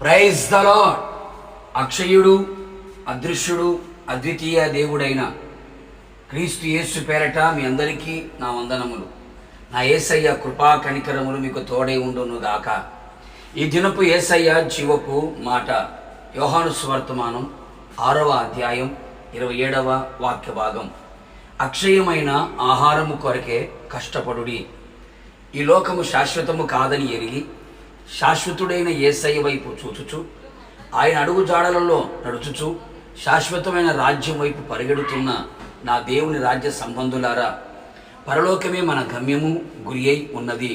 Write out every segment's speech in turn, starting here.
Praise the Lord. అక్షయుడు, అదృశ్యుడు, అద్వితీయ దేవుడైన క్రీస్తు యేసు పేరట మీ అందరికీ నా వందనములు. నా యేసయ్య కృపా కనికరములు మీకు తోడై ఉండును గాక. ఈ దినపు యేసయ్య జీవపు మాట యోహాను సువర్తమానం 6వ అధ్యాయం 27వ వాక్య భాగం. అక్షయమైన ఆహారము కొరకే కష్టపడుడి. ఈ లోకము శాశ్వతము కాదని ఎరిగి శాశ్వతుడైన యేసయ్య వైపు చూచుచు ఆయన అడుగు జాడలలో నడుచుచు శాశ్వతమైన రాజ్యం వైపు పరిగెడుతున్న నా దేవుని రాజ్య సంబంధులారా, పరలోకమే మన గమ్యము గురి అయి ఉన్నది.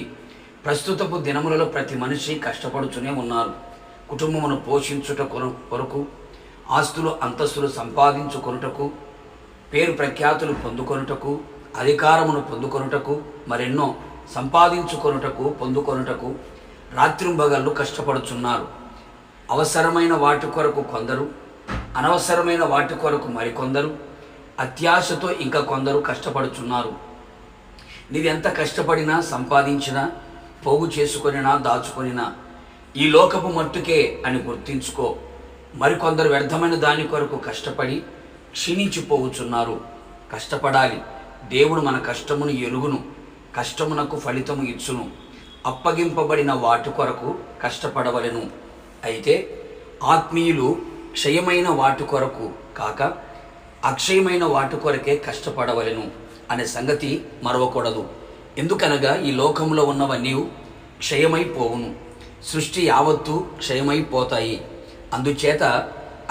ప్రస్తుతపు దినములలో ప్రతి మనిషి కష్టపడుతూనే ఉన్నారు. కుటుంబమును పోషించుట కొరకు, ఆస్తులు అంతస్తులు సంపాదించుకొనుటకు, పేరు ప్రఖ్యాతులు పొందుకొనుటకు, అధికారమును పొందుకొనుటకు, మరెన్నో పొందుకొనుటకు రాత్రింబగళ్ళు కష్టపడుచున్నారు. అవసరమైన వాటి కొరకు కొందరు, అనవసరమైన వాటి కొరకు మరికొందరు, అత్యాశతో ఇంకా కొందరు కష్టపడుచున్నారు. నీవెంత కష్టపడినా, సంపాదించినా, పోగు చేసుకొనినా, దాచుకొనినా ఈ లోకపు మట్టుకే అని గుర్తించుకో. మరికొందరు వ్యర్థమైన దాని కొరకు కష్టపడి క్షీణించిపోవచ్చున్నారు. కష్టపడాలి. దేవుడు మన కష్టమును ఎరుగును, కష్టమునకు ఫలితము ఇచ్చును. అప్పగింపబడిన వాటి కొరకు కష్టపడవలెను. అయితే ఆత్మీయులు క్షయమైన వాటి కొరకు కాక అక్షయమైన వాటి కొరకే కష్టపడవలెను అనే సంగతి మరవకూడదు. ఎందుకనగా ఈ లోకంలో ఉన్నవన్నీ క్షయమైపోవును, సృష్టి యావత్తు క్షయమైపోతాయి. అందుచేత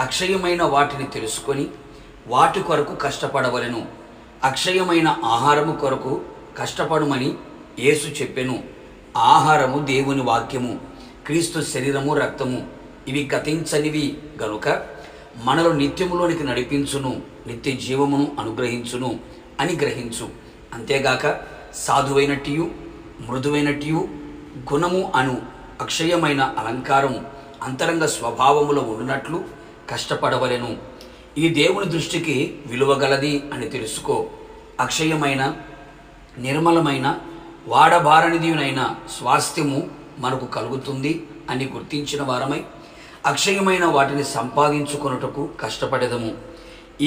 అక్షయమైన వాటిని తెలుసుకొని వాటి కొరకు కష్టపడవలెను. అక్షయమైన ఆహారము కొరకు కష్టపడమని యేసు చెప్పెను. ఆహారము దేవుని వాక్యము, క్రీస్తు శరీరము, రక్తము. ఇవి గతించనివి గనుక మనలో నిత్యములోనికి నడిపించును, నిత్య జీవమును అనుగ్రహించును అని గ్రహించు. అంతేగాక సాధువైనట్టియు, మృదువైనట్టియు, గుణము అను అక్షయమైన అలంకారము అంతరంగ స్వభావములో ఉండునట్లు కష్టపడవలెను. ఈ దేవుని దృష్టికి విలువగలది అని తెలుసుకో. అక్షయమైన, నిర్మలమైన, వాడబారనిదినైన స్వాస్థ్యము మనకు కలుగుతుంది అని గుర్తించిన వారమై అక్షయమైన వాటిని సంపాదించుకొనుటకు కష్టపడెదము.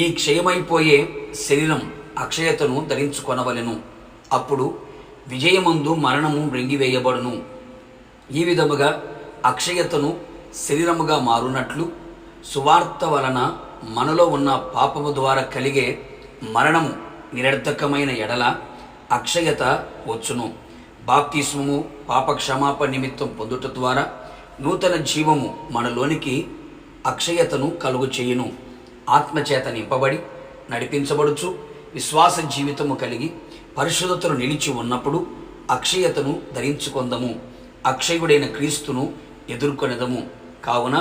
ఈ క్షయమైపోయే శరీరం అక్షయతను ధరించుకొనవలెను. అప్పుడు విజయమందు మరణము మృంగివేయబడును. ఈ విధముగా అక్షయతను శరీరముగా మారునట్లు సువార్త వలన మనలో ఉన్న పాపము ద్వారా కలిగే మరణము నిరర్థకమైన ఎడల అక్షయత వచ్చును. బాప్తిస్మము పాపక్షమాపణ నిమిత్తం పొందుట ద్వారా నూతన జీవము మనలోనికి అక్షయతను కలుగు చేయును. ఆత్మచేత నింపబడి నడిపించబడుచు విశ్వాస జీవితము కలిగి పరిశుద్ధతను నిలిచి ఉన్నప్పుడు అక్షయతను ధరించుకొందము. అక్షయుడైన క్రీస్తును ఎదుర్కొనేదము. కావున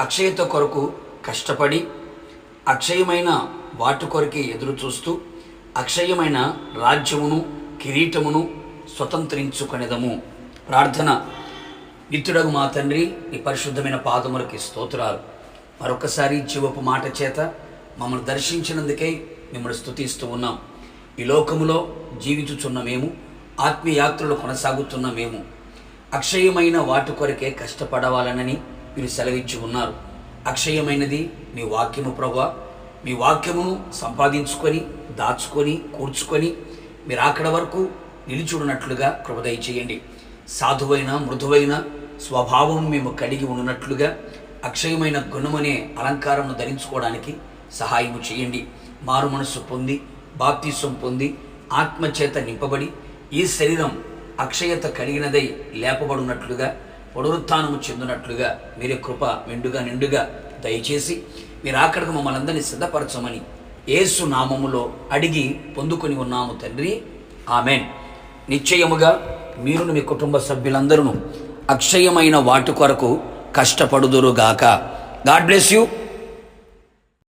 అక్షయత కొరకు కష్టపడి అక్షయమైన వాటి కొరకే ఎదురు చూస్తూ అక్షయమైన రాజ్యమును, కిరీటమును స్వతంత్రించుకొనేదము. ప్రార్థన. నిత్యుడగు మా తండ్రి, నీ పరిశుద్ధమైన పాదములకి స్తోత్రాలు. మరొకసారి జీవపు మాట చేత మమ్మల్ని దర్శించినందుకే మిమ్మల్ని స్తుతిస్తూ ఉన్నాం. ఈ లోకములో జీవించుచున్న మేము, ఆత్మీయాత్రలో కొనసాగుతున్న మేము అక్షయమైన వాటి కొరకే కష్టపడవాలనని మీరు సెలవిచ్చి ఉన్నారు. అక్షయమైనది మీ వాక్యము ప్రభువా. మీ వాక్యమును సంపాదించుకొని, దాచుకొని, కూర్చుకొని మీరు అక్కడ వరకు నిలిచున్నట్లుగా కృప దయచేయండి. సాధువైన, మృదువైన స్వభావం మేము కలిగి ఉన్నట్లుగా అక్షయమైన గుణమనే అలంకారమును ధరించుకోవడానికి సహాయము చేయండి. మారు మనస్సు పొంది, బాప్తిసం పొంది, ఆత్మచేత నింపబడి ఈ శరీరం అక్షయత కలిగినదై లేపబడినట్లుగా, పునరుత్థానము చెందినట్లుగా మీరే కృప మెండుగా నిండుగా దయచేసి మీరు అక్కడికి మమ్మల్ని అందరినీ సిద్ధపరచమని యేసు నామములో అడిగి పొందుకొని ఉన్నాము తండ్రి. ఆమెన్. నిశ్చయముగా మీరును మీ కుటుంబ సభ్యులందరూ అక్షయమైన వాటి కొరకు కష్టపడుదురుగాక. God bless you.